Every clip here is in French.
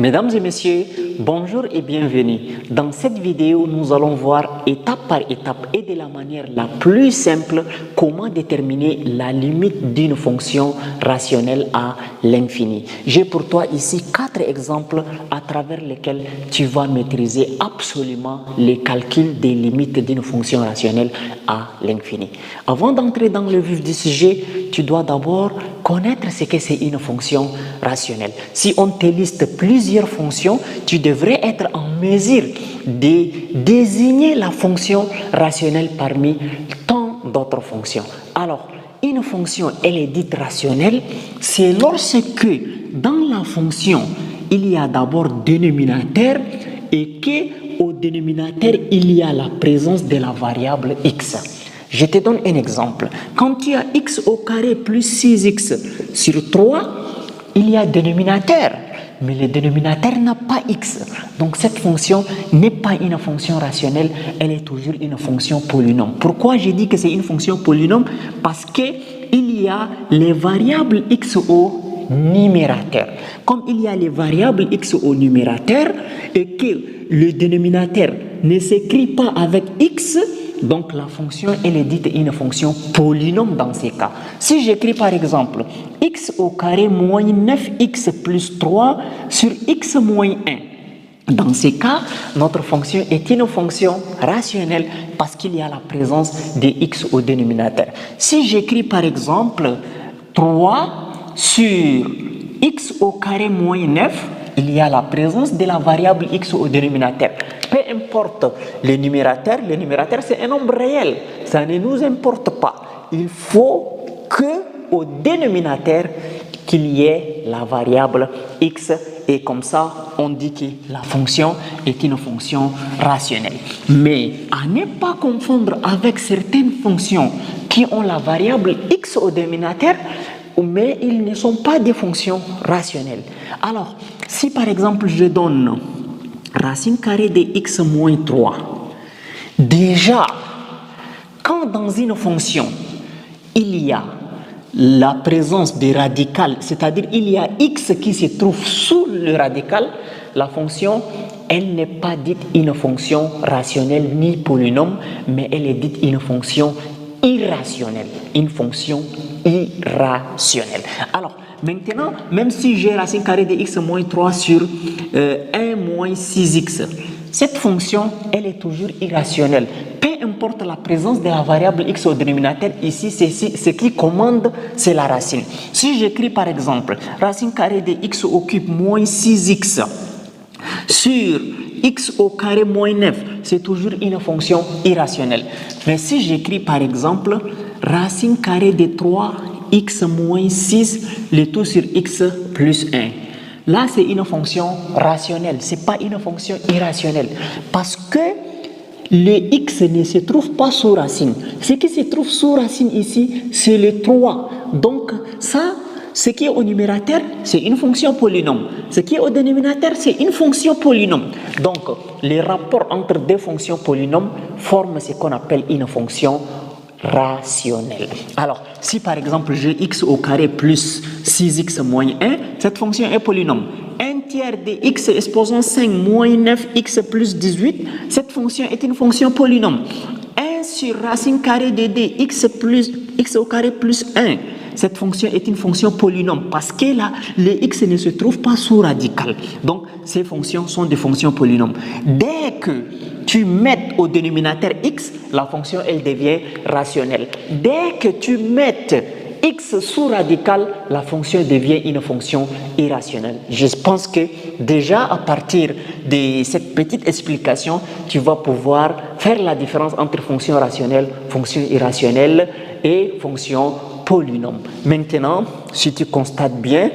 Mesdames et messieurs, bonjour et bienvenue. Dans cette vidéo, nous allons voir étape par étape et de la manière la plus simple comment déterminer la limite d'une fonction rationnelle à l'infini. J'ai pour toi ici 4 exemples à travers lesquels tu vas maîtriser absolument les calculs des limites d'une fonction rationnelle à l'infini. Avant d'entrer dans le vif du sujet, tu dois d'abord connaître ce que c'est une fonction rationnelle. Si on te liste plusieurs fonctions, tu devrais être en mesure de désigner la fonction rationnelle parmi tant d'autres fonctions. Alors, une fonction, elle est dite rationnelle, c'est lorsque dans la fonction, il y a d'abord dénominateur et qu'au dénominateur, il y a la présence de la variable x. Je te donne un exemple. Quand tu as x au carré plus 6x sur 3, il y a dénominateur, mais le dénominateur n'a pas x. Donc cette fonction n'est pas une fonction rationnelle, elle est toujours une fonction polynôme. Pourquoi j'ai dit que c'est une fonction polynôme? Parce qu'il y a les variables x au numérateur. Comme il y a les variables x au numérateur et que le dénominateur ne s'écrit pas avec x, donc la fonction, elle est dite une fonction polynôme dans ces cas. Si j'écris par exemple x au carré moins 9x plus 3 sur x moins 1. Dans ces cas, notre fonction est une fonction rationnelle parce qu'il y a la présence de x au dénominateur. Si j'écris par exemple 3 sur x au carré moins 9, il y a la présence de la variable x au dénominateur. Peu importe le numérateur c'est un nombre réel, ça ne nous importe pas. Il faut qu'au dénominateur qu'il y ait la variable x et comme ça on dit que la fonction est une fonction rationnelle. Mais à ne pas confondre avec certaines fonctions qui ont la variable x au dénominateur, mais ils ne sont pas des fonctions rationnelles. Alors, si par exemple je donne racine carrée de x moins 3, déjà, quand dans une fonction, il y a la présence des radicales, c'est-à-dire il y a x qui se trouve sous le radical, la fonction, elle n'est pas dite une fonction rationnelle ni polynôme, mais elle est dite une fonction irrationnelle, une fonction irrationnelle. Alors, maintenant, même si j'ai racine carrée de x moins 3 sur 1 moins 6x, cette fonction, elle est toujours irrationnelle. Peu importe la présence de la variable x au dénominateur, ici, ce qui commande, c'est la racine. Si j'écris par exemple racine carrée de x au cube moins 6x sur x au carré moins 9, c'est toujours une fonction irrationnelle. Mais si j'écris par exemple racine carrée de 3x moins 6, le tout sur x plus 1. Là, c'est une fonction rationnelle, ce n'est pas une fonction irrationnelle. Parce que le x ne se trouve pas sous racine. Ce qui se trouve sous racine ici, c'est le 3. Donc ça, ce qui est au numérateur, c'est une fonction polynôme. Ce qui est au dénominateur, c'est une fonction polynôme. Donc, les rapports entre deux fonctions polynômes forment ce qu'on appelle une fonction rationnelle. Alors, si par exemple j'ai x au carré plus 6x moins 1, cette fonction est polynôme. 1 tiers de x exposant 5 moins 9x plus 18, cette fonction est une fonction polynôme. 1 sur racine carrée de d, x au carré plus 1, cette fonction est une fonction polynôme parce que là, le x ne se trouve pas sous radical. Donc, ces fonctions sont des fonctions polynômes. Dès que tu mets au dénominateur x, la fonction, elle devient rationnelle. Dès que tu mets x sous radical, la fonction devient une fonction irrationnelle. Je pense que déjà à partir de cette petite explication, tu vas pouvoir faire la différence entre fonction rationnelle, fonction irrationnelle et fonction polynôme. Maintenant, si tu constates bien,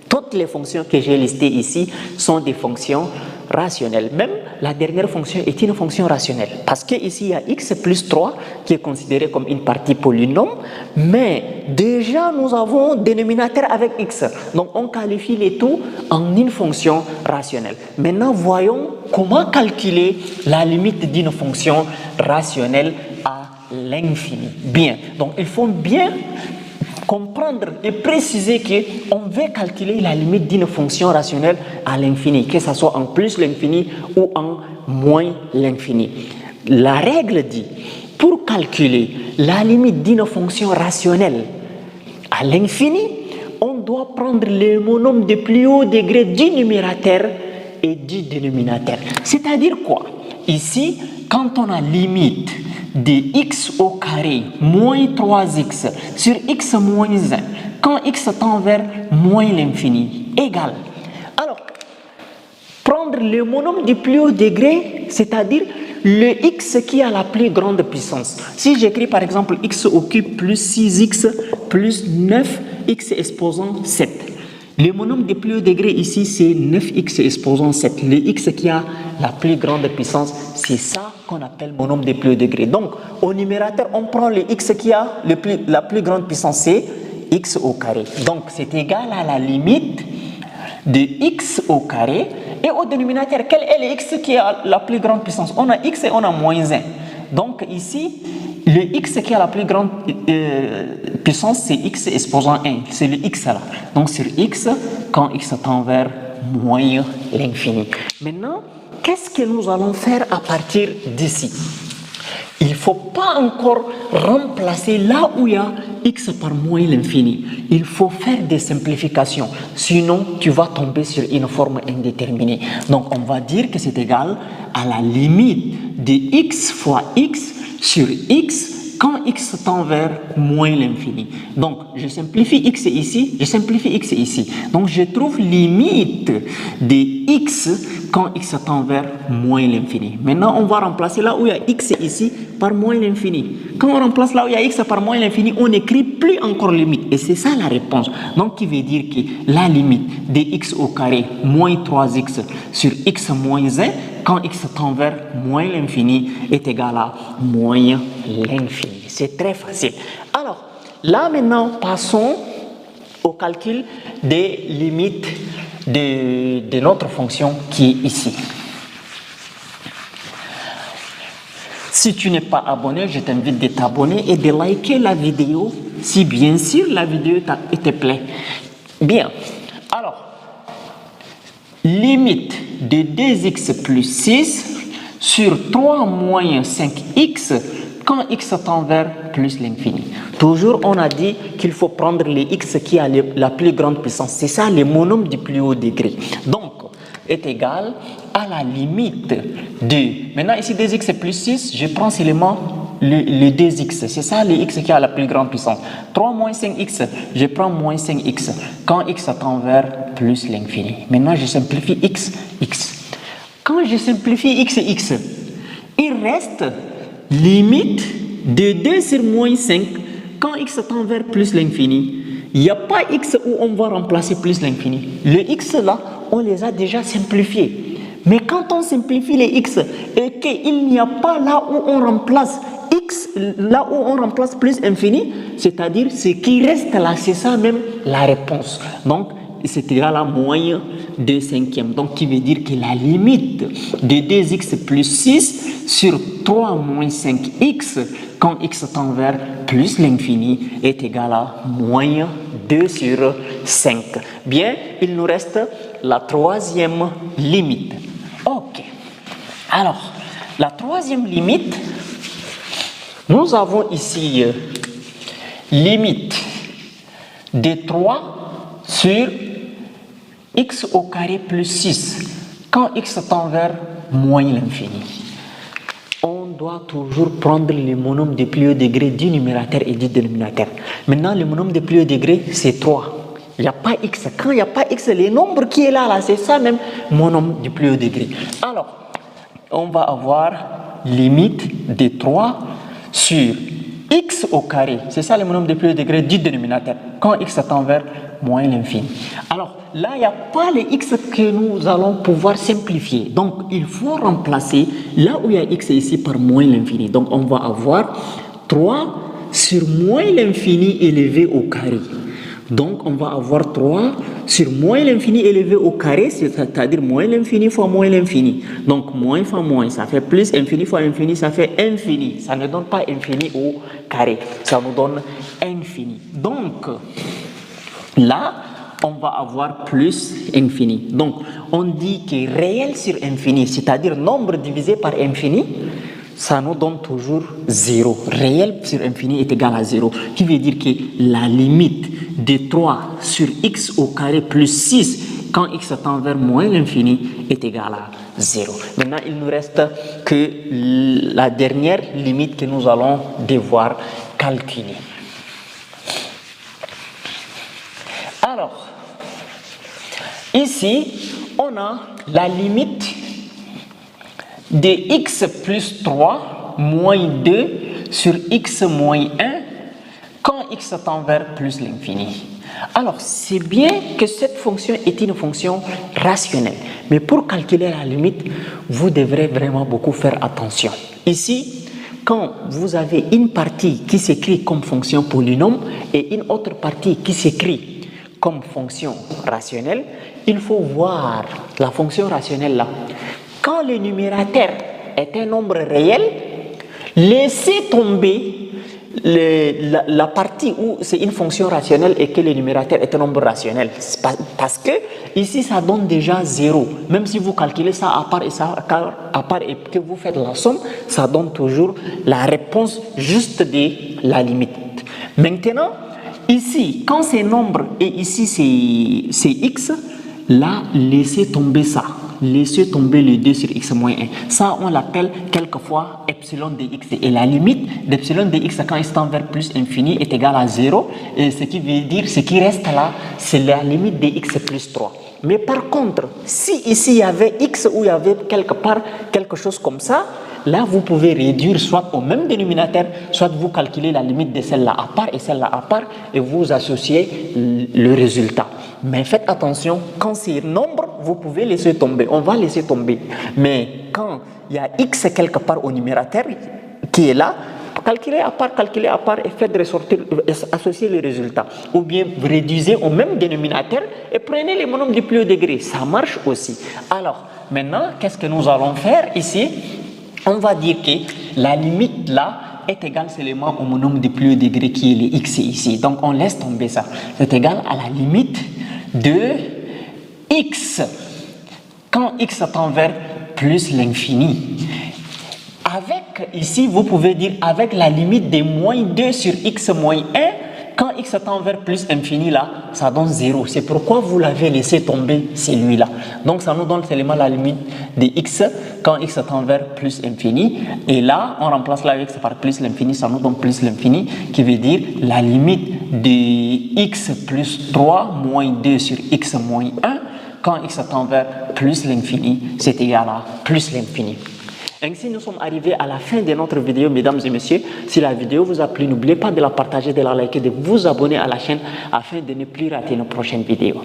toutes les fonctions que j'ai listées ici sont des fonctions rationnelles. Même la dernière fonction est une fonction rationnelle parce qu'ici il y a x plus 3 qui est considéré comme une partie polynôme, mais déjà nous avons dénominateur avec x. Donc on qualifie les tout en une fonction rationnelle. Maintenant voyons comment calculer la limite d'une fonction rationnelle à l'infini. Bien, donc il faut bien comprendre et préciser qu'on veut calculer la limite d'une fonction rationnelle à l'infini, que ce soit en plus l'infini ou en moins l'infini. La règle dit, pour calculer la limite d'une fonction rationnelle à l'infini, on doit prendre le monôme de plus haut degré du numérateur et du dénominateur. C'est-à-dire quoi? Ici, quand on a limite de x au carré moins 3x sur x moins 1, quand x tend vers moins l'infini, égale. Alors, prendre le monôme du plus haut degré, c'est-à-dire le x qui a la plus grande puissance. Si j'écris par exemple x au cube plus 6x plus 9, x exposant 7. Le monôme du plus haut degré ici, c'est 9x exposant 7. Le x qui a la plus grande puissance, c'est ça qu'on appelle monôme du plus haut degré. Donc, au numérateur, on prend le x qui a la plus grande puissance, c'est x au carré. Donc, c'est égal à la limite de x au carré. Et au dénominateur, quel est le x qui a la plus grande puissance? On a x et on a moins 1. Donc, ici, le x qui a la plus grande puissance, c'est x exposant 1. C'est le x là. Donc, sur x, quand x tend vers moins l'infini. Maintenant, qu'est-ce que nous allons faire à partir d'ici? Il ne faut pas encore remplacer là où il y a x par moins l'infini. Il faut faire des simplifications. Sinon, tu vas tomber sur une forme indéterminée. Donc, on va dire que c'est égal à la limite de x fois x sur x quand x tend vers moins l'infini. Donc, je simplifie x ici, je simplifie x ici. Donc, je trouve limite de x quand x tend vers moins l'infini. Maintenant, on va remplacer là où il y a x ici par moins l'infini. Quand on remplace là où il y a x par moins l'infini, on n'écrit plus encore limite. Et c'est ça la réponse. Donc, qui veut dire que la limite de x au carré moins 3x sur x moins 1 quand x tend vers moins l'infini est égal à moins l'infini. C'est très facile. Alors, là maintenant, passons au calcul des limites de notre fonction qui est ici. Si tu n'es pas abonné, je t'invite de t'abonner et de liker la vidéo si bien sûr la vidéo te plaît. Bien. Alors, limite de 2x plus 6 sur 3 moins 5x quand x tend vers plus l'infini. Toujours, on a dit qu'il faut prendre les x qui a la plus grande puissance. C'est ça, le monôme du plus haut degré. Donc, est égal à la limite de... Maintenant, ici, 2x plus 6, je prends seulement le 2x. C'est ça, le x qui a la plus grande puissance. 3 moins 5x, je prends moins 5x. Quand x tend vers plus l'infini. Maintenant, je simplifie x. Quand je simplifie x, il reste limite de 2 sur moins 5 quand x tend vers plus l'infini. Il n'y a pas x où on va remplacer plus l'infini. Le x là, on les a déjà simplifiés. Mais quand on simplifie les x et qu'il n'y a pas là où on remplace x, là où on remplace plus infini, c'est-à-dire ce qui reste là, c'est ça même la réponse. Donc, c'est égal à moins 2 cinquièmes. Donc, qui veut dire que la limite de 2x plus 6 sur 3 moins 5x quand x tend vers plus l'infini est égal à moins 2 sur 5. Bien, il nous reste la troisième limite. Ok. Alors, la troisième limite, nous avons ici limite de 3 sur x au carré plus 6 quand x tend vers moins l'infini. On doit toujours prendre le monôme de plus haut degré du numérateur et du dénominateur. Maintenant, le monôme de plus haut degré, c'est 3. Il n'y a pas x. Quand il n'y a pas x, le nombre qui est là, c'est ça même, monôme du plus haut degré. Alors, on va avoir limite de 3 sur x au carré. C'est ça le monôme de plus haut degré du dénominateur. Quand x tend vers moins l'infini. Alors, là, il n'y a pas les x que nous allons pouvoir simplifier. Donc, il faut remplacer là où il y a x ici par moins l'infini. Donc, on va avoir 3 sur moins l'infini élevé au carré. Donc, on va avoir 3 sur moins l'infini élevé au carré, c'est-à-dire moins l'infini fois moins l'infini. Donc, moins fois moins, ça fait plus, infini fois infini, ça fait infini. Ça ne donne pas infini au carré, ça nous donne infini. Donc, là, on va avoir plus infini. Donc, on dit que réel sur infini, c'est-à-dire nombre divisé par infini, ça nous donne toujours 0. Réel sur infini est égal à 0. Qui veut dire que la limite de 3 sur x au carré plus 6, quand x tend vers moins l'infini, est égal à 0. Maintenant, il ne nous reste que la dernière limite que nous allons devoir calculer. Alors, ici, on a la limite de x plus 3 moins 2 sur x moins 1 quand x tend vers plus l'infini. Alors, c'est bien que cette fonction est une fonction rationnelle, mais pour calculer la limite, vous devrez vraiment beaucoup faire attention. Ici, quand vous avez une partie qui s'écrit comme fonction polynôme et une autre partie qui s'écrit comme fonction rationnelle, il faut voir la fonction rationnelle là. Quand le numérateur est un nombre réel, laissez tomber la partie où c'est une fonction rationnelle et que le numérateur est un nombre rationnel. Parce que ici, ça donne déjà 0. Même si vous calculez ça à part et ça à part et que vous faites la somme, ça donne toujours la réponse juste de la limite. Maintenant, ici, quand c'est nombre et ici c'est x, là, laissez tomber ça. Laissez tomber le 2 sur x moins 1. Ça, on l'appelle quelquefois epsilon dx. Et la limite d'epsilon dx quand il tend vers plus infini est égale à 0. Et ce qui veut dire, ce qui reste là, c'est la limite de x plus 3. Mais par contre, si ici il y avait x ou il y avait quelque part quelque chose comme ça, là vous pouvez réduire soit au même dénominateur, soit vous calculez la limite de celle-là à part et celle-là à part et vous associez le résultat. Mais faites attention, quand c'est nombre, vous pouvez laisser tomber, on va laisser tomber. Mais quand il y a x quelque part au numérateur qui est là, calculez à part et faites ressortir, associer les résultats. Ou bien vous réduisez au même dénominateur et prenez les monomes du plus haut degré. Ça marche aussi. Alors, maintenant, qu'est-ce que nous allons faire ici? On va dire que la limite là est égale seulement au monome du plus haut degré qui est le x ici. Donc, on laisse tomber ça. C'est égal à la limite de x quand x tend vers plus l'infini. Avec, ici, vous pouvez dire avec la limite de moins 2 sur x moins 1, quand x tend vers plus infini, là, ça donne 0. C'est pourquoi vous l'avez laissé tomber celui-là. Donc, ça nous donne seulement la limite de x quand x tend vers plus infini. Et là, on remplace la x par plus l'infini, ça nous donne plus l'infini, qui veut dire la limite de x plus 3 moins 2 sur x moins 1, quand x tend vers plus l'infini, c'est égal à plus l'infini. Ainsi, nous sommes arrivés à la fin de notre vidéo, mesdames et messieurs. Si la vidéo vous a plu, n'oubliez pas de la partager, de la liker, de vous abonner à la chaîne afin de ne plus rater nos prochaines vidéos.